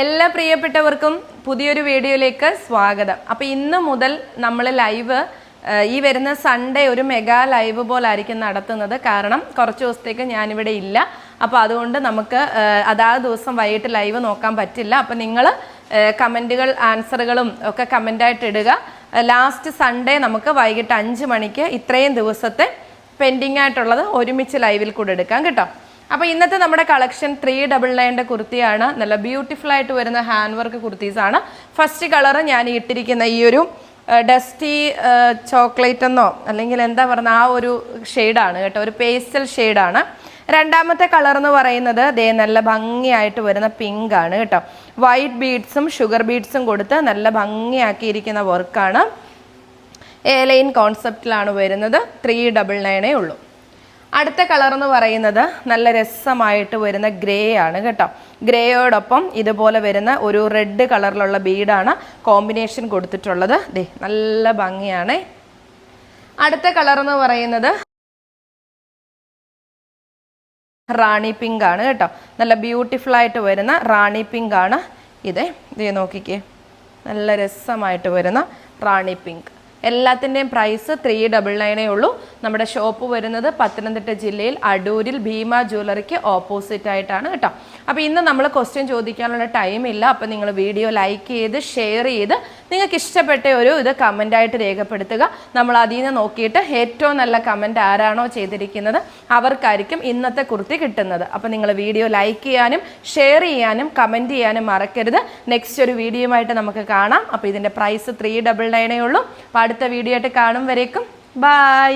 എല്ലാ പ്രിയപ്പെട്ടവർക്കും പുതിയൊരു വീഡിയോയിലേക്ക് സ്വാഗതം. അപ്പോൾ ഇന്ന് മുതൽ നമ്മൾ ലൈവ് ഈ വരുന്ന സൺഡേ ഒരു മെഗാ ലൈവ് പോലായിരിക്കും നടത്തുന്നത്. കാരണം കുറച്ച് ദിവസത്തേക്ക് ഞാനിവിടെ ഇല്ല. അപ്പോൾ അതുകൊണ്ട് നമുക്ക് അതാത് ദിവസം വൈകിട്ട് ലൈവ് നോക്കാൻ പറ്റില്ല. അപ്പോൾ നിങ്ങൾ കമൻറ്റുകൾ ആൻസറുകളും ഒക്കെ കമൻ്റായിട്ട് ഇടുക. ലാസ്റ്റ് സൺഡേ നമുക്ക് വൈകിട്ട് 5 മണിക്ക് ഇത്രയും ദിവസത്തെ പെൻഡിങ് ആയിട്ടുള്ളത് ഒരുമിച്ച് ലൈവിൽ കൂടെ എടുക്കാം കേട്ടോ. അപ്പോൾ ഇന്നത്തെ നമ്മുടെ കളക്ഷൻ 399 കുർത്തിയാണ്. നല്ല ബ്യൂട്ടിഫുൾ ആയിട്ട് വരുന്ന ഹാൻഡ് വർക്ക് കുർത്തീസാണ്. ഫസ്റ്റ് കളർ ഞാൻ ഇട്ടിരിക്കുന്ന ഈ ഒരു ഡസ്റ്റി ചോക്ലേറ്റ് എന്നോ അല്ലെങ്കിൽ എന്താ പറയുക ആ ഒരു ഷെയ്ഡാണ് കേട്ടോ, ഒരു പേസ്റ്റൽ ഷെയ്ഡാണ്. രണ്ടാമത്തെ കളർ എന്ന് പറയുന്നത് ദേ നല്ല ഭംഗിയായിട്ട് വരുന്ന പിങ്ക് ആണ് കേട്ടോ. വൈറ്റ് ബീഡ്സും ഷുഗർ ബീഡ്സും കൊടുത്ത് നല്ല ഭംഗിയാക്കിയിരിക്കുന്ന വർക്കാണ്. എയർലൈൻ കോൺസെപ്റ്റിലാണ് വരുന്നത്. 399 ഉള്ളൂ. അടുത്ത കളർ എന്ന് പറയുന്നത് നല്ല രസമായിട്ട് വരുന്ന ഗ്രേ ആണ് കേട്ടോ. ഗ്രേയോടൊപ്പം ഇതുപോലെ വരുന്ന ഒരു റെഡ് കളറിലുള്ള ബീഡാണ് കോമ്പിനേഷൻ കൊടുത്തിട്ടുള്ളത്. ദേ നല്ല ഭംഗിയാണ്. അടുത്ത കളർ എന്ന് പറയുന്നത് റാണി പിങ്ക് ആണ് കേട്ടോ. നല്ല ബ്യൂട്ടിഫുൾ ആയിട്ട് വരുന്ന റാണി പിങ്ക് ആണ് ഇത്. നോക്കിക്കേ, നല്ല രസമായിട്ട് വരുന്ന റാണി പിങ്ക്. എല്ലാത്തിൻ്റെയും പ്രൈസ് 399 ഉള്ളൂ. നമ്മുടെ ഷോപ്പ് വരുന്നത് പത്തനംതിട്ട ജില്ലയിൽ അടൂരിൽ ഭീമ ജ്വല്ലറിക്ക് ഓപ്പോസിറ്റ് ആയിട്ടാണ് കേട്ടോ. അപ്പോൾ ഇന്ന് നമ്മൾ ക്വസ്റ്റ്യൻ ചോദിക്കാനുള്ള ടൈമില്ല. അപ്പോൾ നിങ്ങൾ വീഡിയോ ലൈക്ക് ചെയ്ത് ഷെയർ ചെയ്ത് നിങ്ങൾക്ക് ഇഷ്ടപ്പെട്ട ഒരു ഇത് കമൻ്റായിട്ട് രേഖപ്പെടുത്തുക. നമ്മൾ അതിൽ നിന്ന് നോക്കിയിട്ട് ഏറ്റവും നല്ല കമൻറ്റ് ആരാണോ ചെയ്തിരിക്കുന്നത് അവർക്കായിരിക്കും ഇന്നത്തെ കുർത്തി കിട്ടുന്നത്. അപ്പോൾ നിങ്ങൾ വീഡിയോ ലൈക്ക് ചെയ്യാനും ഷെയർ ചെയ്യാനും കമൻറ്റ് ചെയ്യാനും മറക്കരുത്. നെക്സ്റ്റ് ഒരു വീഡിയോയുമായിട്ട് നമുക്ക് കാണാം. അപ്പോൾ ഇതിൻ്റെ പ്രൈസ് 399 ഉള്ളൂ. അപ്പോൾ അടുത്ത വീഡിയോ ആയിട്ട് കാണും വരേക്കും ബൈ.